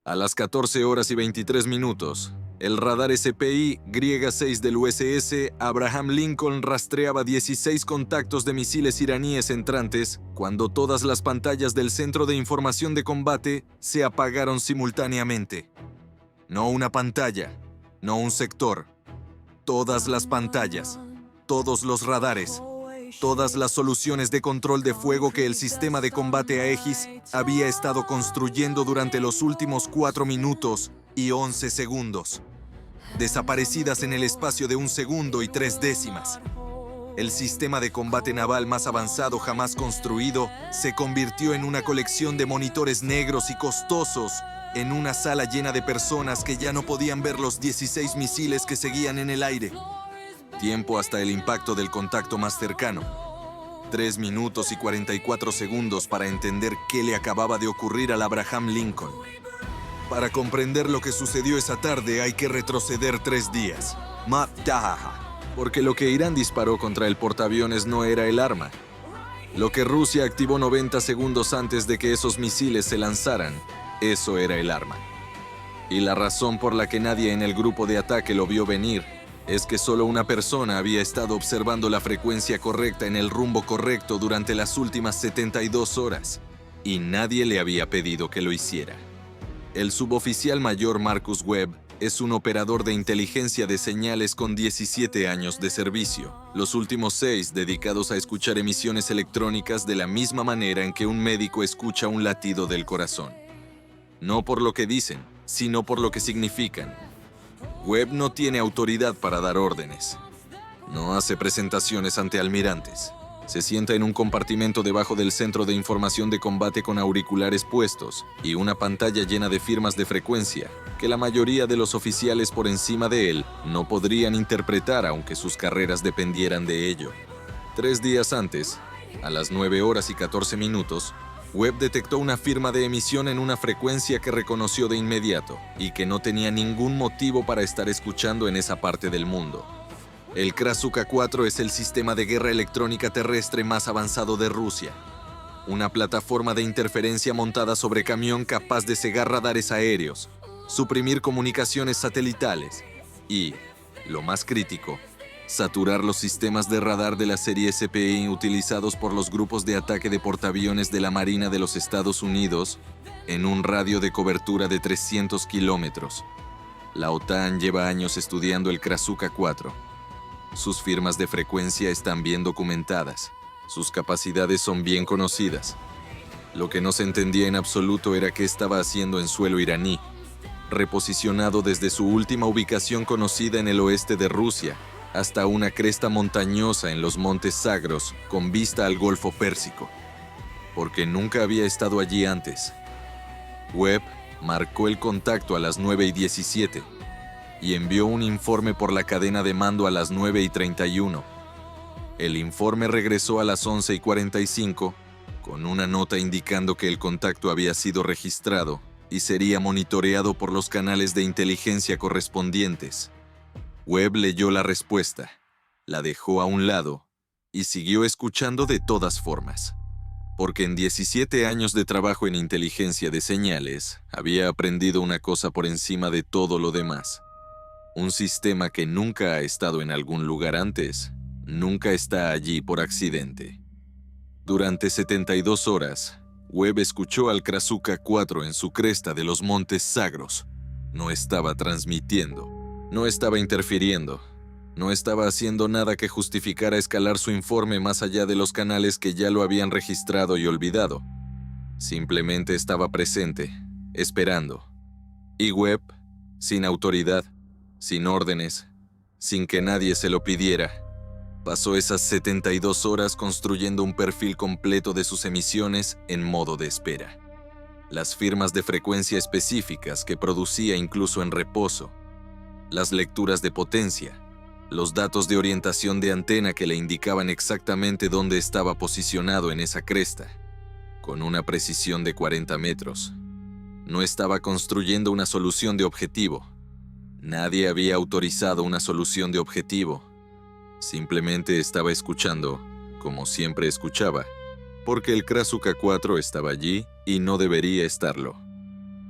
A las 14 horas y 23 minutos, el radar SPY-6 del USS Abraham Lincoln rastreaba 16 contactos de misiles iraníes entrantes cuando todas las pantallas del Centro de Información de Combate se apagaron simultáneamente. No una pantalla, no un sector. Todas las pantallas, todos los radares, todas las soluciones de control de fuego que el sistema de combate Aegis había estado construyendo durante los últimos 4 minutos y 11 segundos, desaparecidas en el espacio de 1 segundo y 3 décimas. El sistema de combate naval más avanzado jamás construido se convirtió en una colección de monitores negros y costosos en una sala llena de personas que ya no podían ver los 16 misiles que seguían en el aire. Tiempo hasta el impacto del contacto más cercano. 3 minutos y 44 segundos para entender qué le acababa de ocurrir al Abraham Lincoln. Para comprender lo que sucedió esa tarde hay que retroceder 3 días. Porque lo que Irán disparó contra el portaaviones no era el arma. Lo que Rusia activó 90 segundos antes de que esos misiles se lanzaran, eso era el arma. Y la razón por la que nadie en el grupo de ataque lo vio venir es que solo una persona había estado observando la frecuencia correcta en el rumbo correcto durante las últimas 72 horas, y nadie le había pedido que lo hiciera. El suboficial mayor Marcus Webb es un operador de inteligencia de señales con 17 años de servicio, los últimos 6 dedicados a escuchar emisiones electrónicas de la misma manera en que un médico escucha un latido del corazón. No por lo que dicen, sino por lo que significan. Webb no tiene autoridad para dar órdenes. No hace presentaciones ante almirantes. Se sienta en un compartimento debajo del Centro de Información de Combate con auriculares puestos y una pantalla llena de firmas de frecuencia que la mayoría de los oficiales por encima de él no podrían interpretar aunque sus carreras dependieran de ello. 3 días antes, a las 9 horas y 14 minutos, Webb detectó una firma de emisión en una frecuencia que reconoció de inmediato y que no tenía ningún motivo para estar escuchando en esa parte del mundo. El Krasukha-4 es el sistema de guerra electrónica terrestre más avanzado de Rusia. Una plataforma de interferencia montada sobre camión capaz de cegar radares aéreos, suprimir comunicaciones satelitales y, lo más crítico, saturar los sistemas de radar de la serie SPY utilizados por los grupos de ataque de portaaviones de la Marina de los Estados Unidos en un radio de cobertura de 300 kilómetros. La OTAN lleva años estudiando el Krasukha-4. Sus firmas de frecuencia están bien documentadas. Sus capacidades son bien conocidas. Lo que no se entendía en absoluto era qué estaba haciendo en suelo iraní, reposicionado desde su última ubicación conocida en el oeste de Rusia, hasta una cresta montañosa en los montes Zagros con vista al Golfo Pérsico, porque nunca había estado allí antes. Webb marcó el contacto a las 9:17 y envió un informe por la cadena de mando a las 9:31. El informe regresó a las 11:45 con una nota indicando que el contacto había sido registrado y sería monitoreado por los canales de inteligencia correspondientes. Webb leyó la respuesta, la dejó a un lado y siguió escuchando de todas formas, porque en 17 años de trabajo en inteligencia de señales había aprendido una cosa por encima de todo lo demás. Un sistema que nunca ha estado en algún lugar antes, nunca está allí por accidente. Durante 72 horas, Webb escuchó al Krasukha-4 en su cresta de los montes Zagros. No estaba transmitiendo. No estaba interfiriendo. No estaba haciendo nada que justificara escalar su informe más allá de los canales que ya lo habían registrado y olvidado. Simplemente estaba presente, esperando. Y Webb, sin autoridad, sin órdenes, sin que nadie se lo pidiera, pasó esas 72 horas construyendo un perfil completo de sus emisiones en modo de espera. Las firmas de frecuencia específicas que producía incluso en reposo, las lecturas de potencia, los datos de orientación de antena que le indicaban exactamente dónde estaba posicionado en esa cresta, con una precisión de 40 metros. No estaba construyendo una solución de objetivo. Nadie había autorizado una solución de objetivo. Simplemente estaba escuchando, como siempre escuchaba, porque el Krasukha-4 estaba allí y no debería estarlo.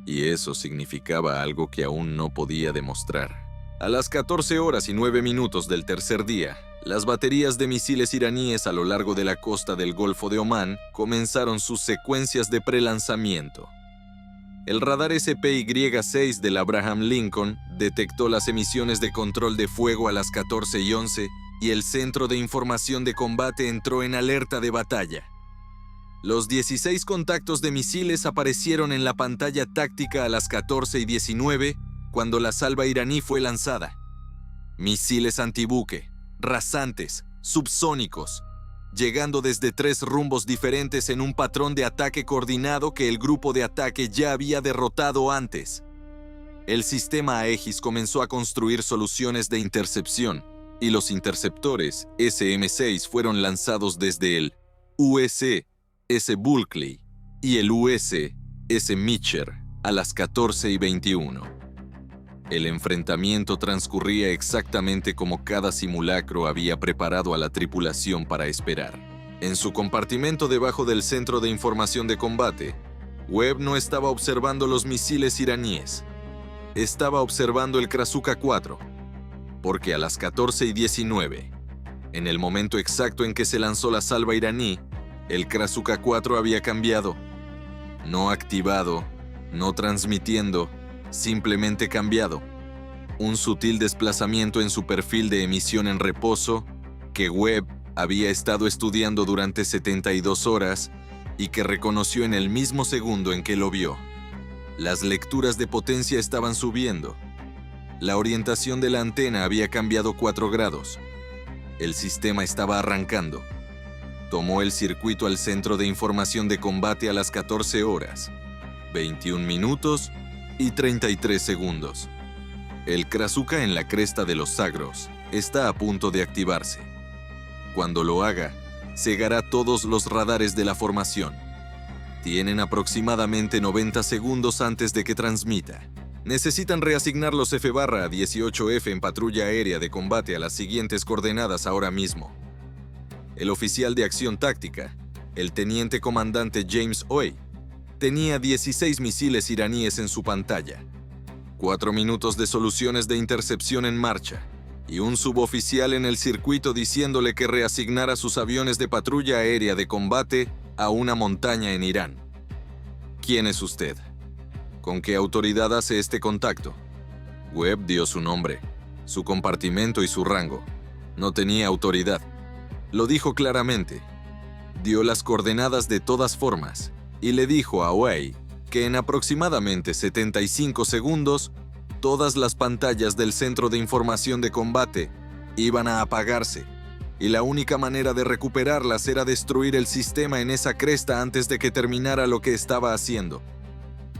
y eso significaba algo que aún no podía demostrar. A las 14:09 del tercer día, las baterías de misiles iraníes a lo largo de la costa del Golfo de Omán comenzaron sus secuencias de prelanzamiento. El radar SPY-6 del Abraham Lincoln detectó las emisiones de control de fuego a las 14:11 y el Centro de Información de Combate entró en alerta de batalla. Los 16 contactos de misiles aparecieron en la pantalla táctica a las 14:19 cuando la salva iraní fue lanzada. Misiles antibuque, rasantes, subsónicos, llegando desde 3 rumbos diferentes en un patrón de ataque coordinado que el grupo de ataque ya había derrotado antes. El sistema Aegis comenzó a construir soluciones de intercepción, y los interceptores SM-6 fueron lanzados desde el US-S Bulkley y el US-S Meacher a las 14:21. El enfrentamiento transcurría exactamente como cada simulacro había preparado a la tripulación para esperar. En su compartimento debajo del Centro de Información de Combate, Webb no estaba observando los misiles iraníes. Estaba observando el Krasuka 4, porque a las 14:19, en el momento exacto en que se lanzó la salva iraní, el Krasuka 4 había cambiado. No activado, no transmitiendo, simplemente cambiado. Un sutil desplazamiento en su perfil de emisión en reposo que Webb había estado estudiando durante 72 horas y que reconoció en el mismo segundo en que lo vio. Las lecturas de potencia estaban subiendo. La orientación de la antena había cambiado 4 grados. El sistema estaba arrancando. Tomó el circuito al Centro de Información de Combate a las 14 horas, 21 minutos y 33 segundos. El Krasuka en la cresta de los Zagros está a punto de activarse. Cuando lo haga, cegará todos los radares de la formación. Tienen aproximadamente 90 segundos antes de que transmita. Necesitan reasignar los F-18F en patrulla aérea de combate a las siguientes coordenadas ahora mismo. El oficial de acción táctica, el teniente comandante James Oey, tenía 16 misiles iraníes en su pantalla, 4 minutos de soluciones de intercepción en marcha, y un suboficial en el circuito diciéndole que reasignara sus aviones de patrulla aérea de combate a una montaña en Irán. ¿Quién es usted? ¿Con qué autoridad hace este contacto? Webb dio su nombre, su compartimento y su rango. No tenía autoridad. Lo dijo claramente. Dio las coordenadas de todas formas y le dijo a Oey que en aproximadamente 75 segundos todas las pantallas del Centro de Información de Combate iban a apagarse y la única manera de recuperarlas era destruir el sistema en esa cresta antes de que terminara lo que estaba haciendo.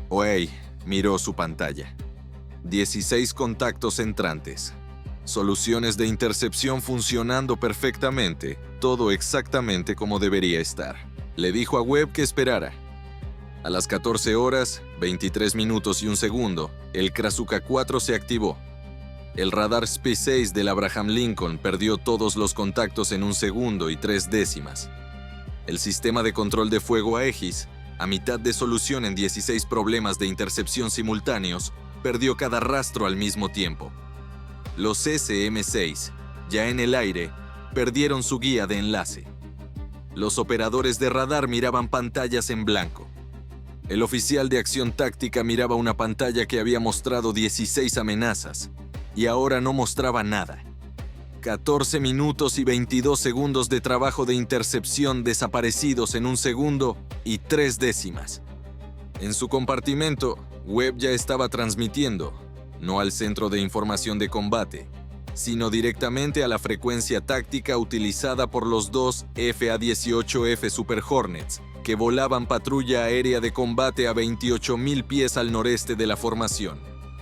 Oey miró su pantalla. 16 contactos entrantes. Soluciones de intercepción funcionando perfectamente, todo exactamente como debería estar. Le dijo a Webb que esperara. A las 14 horas, 23 minutos y 1 segundo, el Krasuka 4 se activó. El radar SPY-6 del Abraham Lincoln perdió todos los contactos en 1 segundo y 3 décimas. El sistema de control de fuego Aegis, a mitad de solución en 16 problemas de intercepción simultáneos, perdió cada rastro al mismo tiempo. Los SM-6, ya en el aire, perdieron su guía de enlace. Los operadores de radar miraban pantallas en blanco. El oficial de acción táctica miraba una pantalla que había mostrado 16 amenazas y ahora no mostraba nada. 14 minutos y 22 segundos de trabajo de intercepción desaparecidos en 1 segundo y 3 décimas. En su compartimento, Webb ya estaba transmitiendo, no al Centro de Información de Combate, sino directamente a la frecuencia táctica utilizada por los 2 FA-18F Super Hornets, que volaban patrulla aérea de combate a 28,000 pies al noreste de la formación.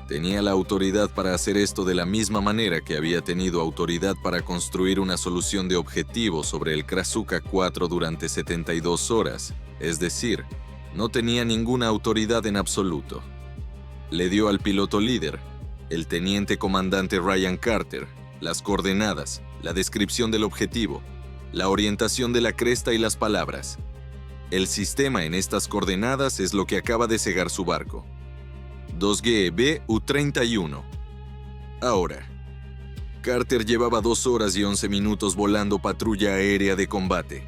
Tenía la autoridad para hacer esto de la misma manera que había tenido autoridad para construir una solución de objetivo sobre el Krasuka 4 durante 72 horas, es decir, no tenía ninguna autoridad en absoluto. Le dio al piloto líder, el teniente comandante Ryan Carter, las coordenadas, la descripción del objetivo, la orientación de la cresta y las palabras. El sistema en estas coordenadas es lo que acaba de cegar su barco. 2GE BU-31. Ahora, Carter llevaba 2 horas y 11 minutos volando patrulla aérea de combate.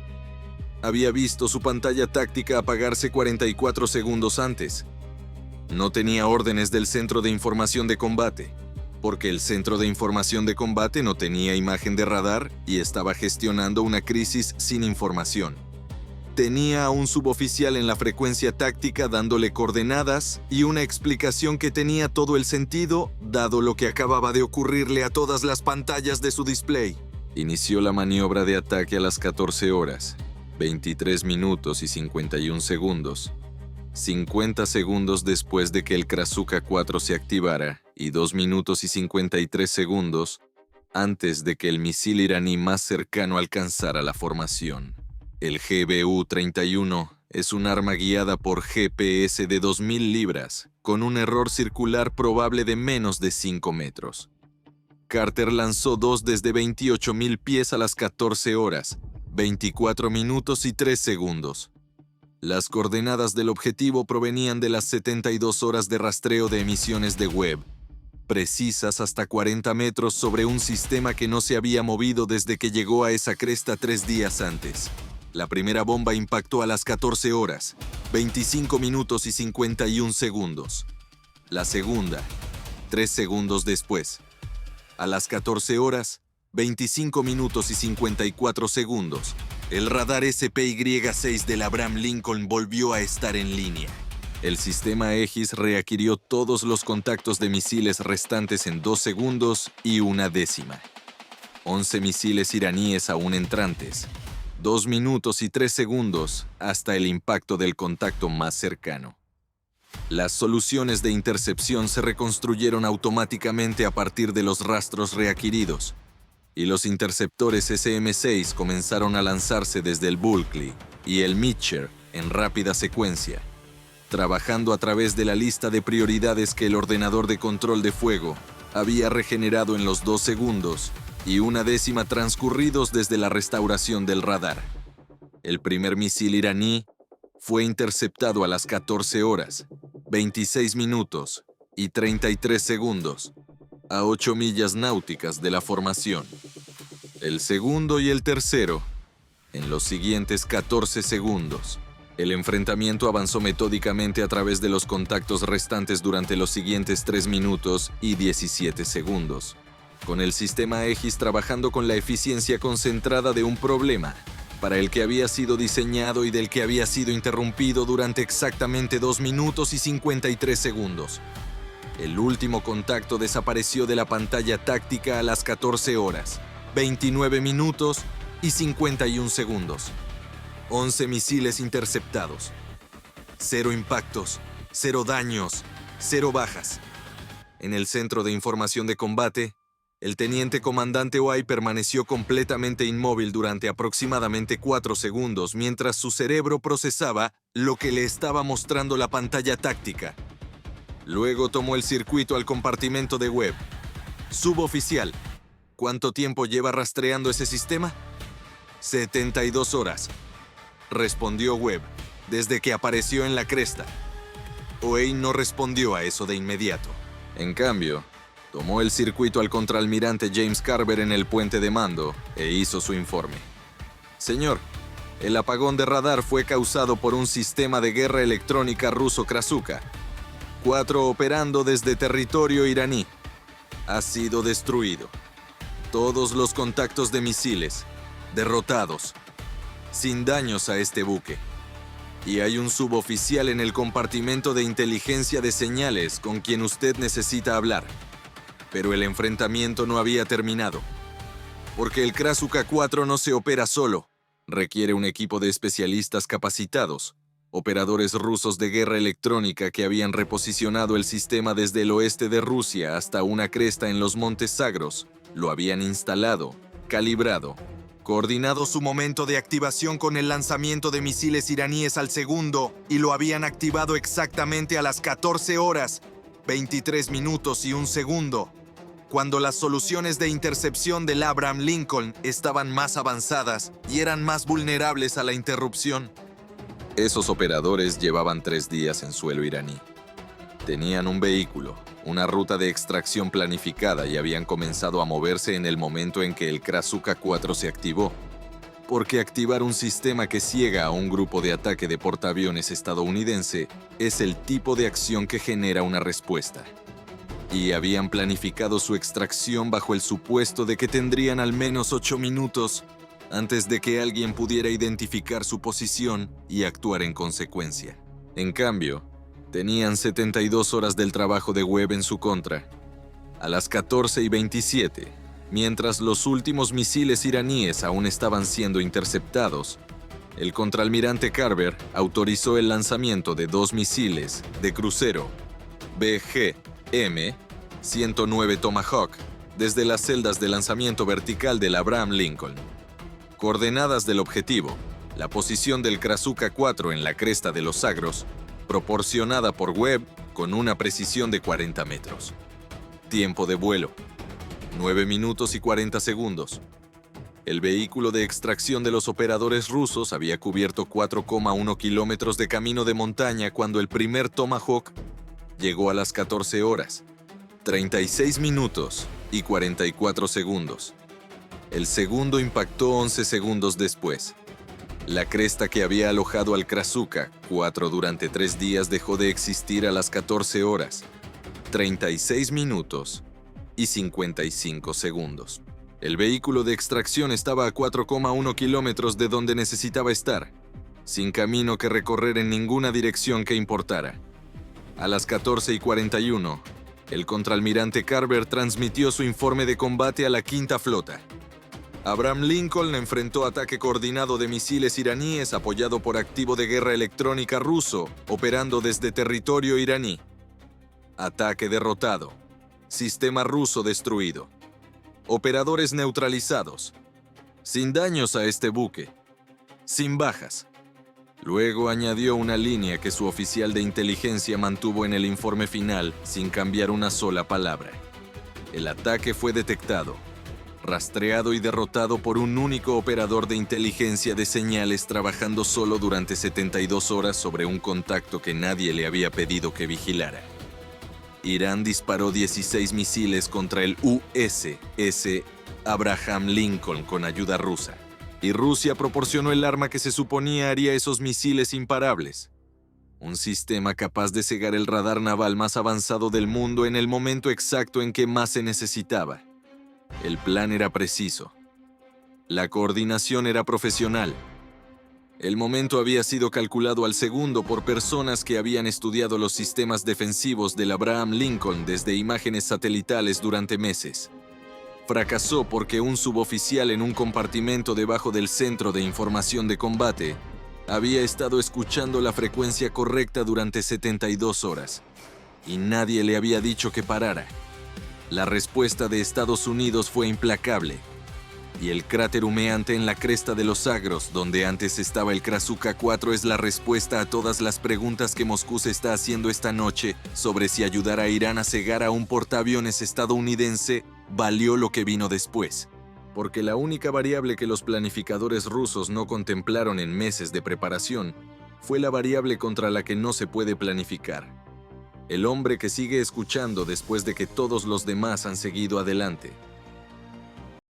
Había visto su pantalla táctica apagarse 44 segundos antes. No tenía órdenes del Centro de Información de Combate, porque el Centro de Información de Combate no tenía imagen de radar y estaba gestionando una crisis sin información. Tenía a un suboficial en la frecuencia táctica dándole coordenadas y una explicación que tenía todo el sentido, dado lo que acababa de ocurrirle a todas las pantallas de su display. Inició la maniobra de ataque a las 14 horas, 23 minutos y 51 segundos. 50 segundos después de que el Krasuka 4 se activara y 2 minutos y 53 segundos antes de que el misil iraní más cercano alcanzara la formación. El GBU-31 es un arma guiada por GPS de 2.000 libras, con un error circular probable de menos de 5 metros. Carter lanzó 2 desde 28.000 pies a las 14 horas, 24 minutos y 3 segundos. Las coordenadas del objetivo provenían de las 72 horas de rastreo de emisiones de Webb, precisas hasta 40 metros sobre un sistema que no se había movido desde que llegó a esa cresta 3 días antes. La primera bomba impactó a las 14 horas, 25 minutos y 51 segundos. La segunda, 3 segundos después. A las 14 horas, 25 minutos y 54 segundos, el radar SPY-6 del Abraham Lincoln volvió a estar en línea. El sistema Aegis readquirió todos los contactos de misiles restantes en 2 segundos y 1 décima. 11 misiles iraníes aún entrantes, 2 minutos y 3 segundos hasta el impacto del contacto más cercano. Las soluciones de intercepción se reconstruyeron automáticamente a partir de los rastros readquiridos, y los interceptores SM-6 comenzaron a lanzarse desde el Bulkley y el Meacher en rápida secuencia, trabajando a través de la lista de prioridades que el ordenador de control de fuego había regenerado en los 2 segundos y 1 décima transcurridos desde la restauración del radar. El primer misil iraní fue interceptado a las 14 horas, 26 minutos y 33 segundos, a 8 millas náuticas de la formación. El segundo y el tercero, en los siguientes 14 segundos. El enfrentamiento avanzó metódicamente a través de los contactos restantes durante los siguientes 3 minutos y 17 segundos, con el sistema Aegis trabajando con la eficiencia concentrada de un problema para el que había sido diseñado y del que había sido interrumpido durante exactamente 2 minutos y 53 segundos. El último contacto desapareció de la pantalla táctica a las 14 horas, 29 minutos y 51 segundos. 11 misiles interceptados. 0 impactos, 0 daños, 0 bajas. En el Centro de Información de Combate, el teniente comandante White permaneció completamente inmóvil durante aproximadamente 4 segundos mientras su cerebro procesaba lo que le estaba mostrando la pantalla táctica. Luego tomó el circuito al compartimento de Webb. Suboficial, ¿cuánto tiempo lleva rastreando ese sistema? 72 horas, respondió Webb, desde que apareció en la cresta. Oey no respondió a eso de inmediato. En cambio, tomó el circuito al contraalmirante James Carver en el puente de mando e hizo su informe. Señor, el apagón de radar fue causado por un sistema de guerra electrónica ruso Krasuka 4 operando desde territorio iraní. Ha sido destruido. Todos los contactos de misiles, derrotados, sin daños a este buque. Y hay un suboficial en el compartimento de inteligencia de señales con quien usted necesita hablar. Pero el enfrentamiento no había terminado. Porque el Krasuka 4 no se opera solo. Requiere un equipo de especialistas capacitados, operadores rusos de guerra electrónica que habían reposicionado el sistema desde el oeste de Rusia hasta una cresta en los Montes Zagros. Lo habían instalado, calibrado, coordinado su momento de activación con el lanzamiento de misiles iraníes al segundo y lo habían activado exactamente a las 14 horas, 23 minutos y 1 segundo, cuando las soluciones de intercepción del Abraham Lincoln estaban más avanzadas y eran más vulnerables a la interrupción. Esos operadores llevaban 3 días en suelo iraní. Tenían un vehículo, una ruta de extracción planificada y habían comenzado a moverse en el momento en que el Krasuka 4 se activó. Porque activar un sistema que ciega a un grupo de ataque de portaaviones estadounidense es el tipo de acción que genera una respuesta. Y habían planificado su extracción bajo el supuesto de que tendrían al menos 8 minutos antes de que alguien pudiera identificar su posición y actuar en consecuencia. En cambio, tenían 72 horas del trabajo de Webb en su contra. A las 14:27, mientras los últimos misiles iraníes aún estaban siendo interceptados, el contraalmirante Carver autorizó el lanzamiento de 2 misiles de crucero BGM-109 Tomahawk desde las celdas de lanzamiento vertical del Abraham Lincoln. Coordenadas del objetivo, la posición del Krasuka 4 en la cresta de los Zagros, proporcionada por Webb con una precisión de 40 metros. Tiempo de vuelo: 9 minutos y 40 segundos. El vehículo de extracción de los operadores rusos había cubierto 4,1 kilómetros de camino de montaña cuando el primer Tomahawk llegó a las 14 horas, 36 minutos y 44 segundos. El segundo impactó 11 segundos después. La cresta que había alojado al Krasuka 4 durante 3 días dejó de existir a las 14 horas, 36 minutos y 55 segundos. El vehículo de extracción estaba a 4,1 kilómetros de donde necesitaba estar, sin camino que recorrer en ninguna dirección que importara. A las 14:41, el contraalmirante Carver transmitió su informe de combate a la Quinta Flota. Abraham Lincoln enfrentó ataque coordinado de misiles iraníes apoyado por activo de guerra electrónica ruso, operando desde territorio iraní. Ataque derrotado. Sistema ruso destruido. Operadores neutralizados. Sin daños a este buque. Sin bajas. Luego añadió una línea que su oficial de inteligencia mantuvo en el informe final sin cambiar una sola palabra. El ataque fue detectado, rastreado y derrotado por un único operador de inteligencia de señales trabajando solo durante 72 horas sobre un contacto que nadie le había pedido que vigilara. Irán disparó 16 misiles contra el USS Abraham Lincoln con ayuda rusa, y Rusia proporcionó el arma que se suponía haría esos misiles imparables. Un sistema capaz de cegar el radar naval más avanzado del mundo en el momento exacto en que más se necesitaba. El plan era preciso. La coordinación era profesional. El momento había sido calculado al segundo por personas que habían estudiado los sistemas defensivos del Abraham Lincoln desde imágenes satelitales durante meses. Fracasó porque un suboficial en un compartimento debajo del Centro de Información de Combate había estado escuchando la frecuencia correcta durante 72 horas, y nadie le había dicho que parara. La respuesta de Estados Unidos fue implacable, y el cráter humeante en la cresta de los Zagros, donde antes estaba el Krasuka 4, es la respuesta a todas las preguntas que Moscú se está haciendo esta noche sobre si ayudar a Irán a cegar a un portaaviones estadounidense valió lo que vino después. Porque la única variable que los planificadores rusos no contemplaron en meses de preparación fue la variable contra la que no se puede planificar. El hombre que sigue escuchando después de que todos los demás han seguido adelante.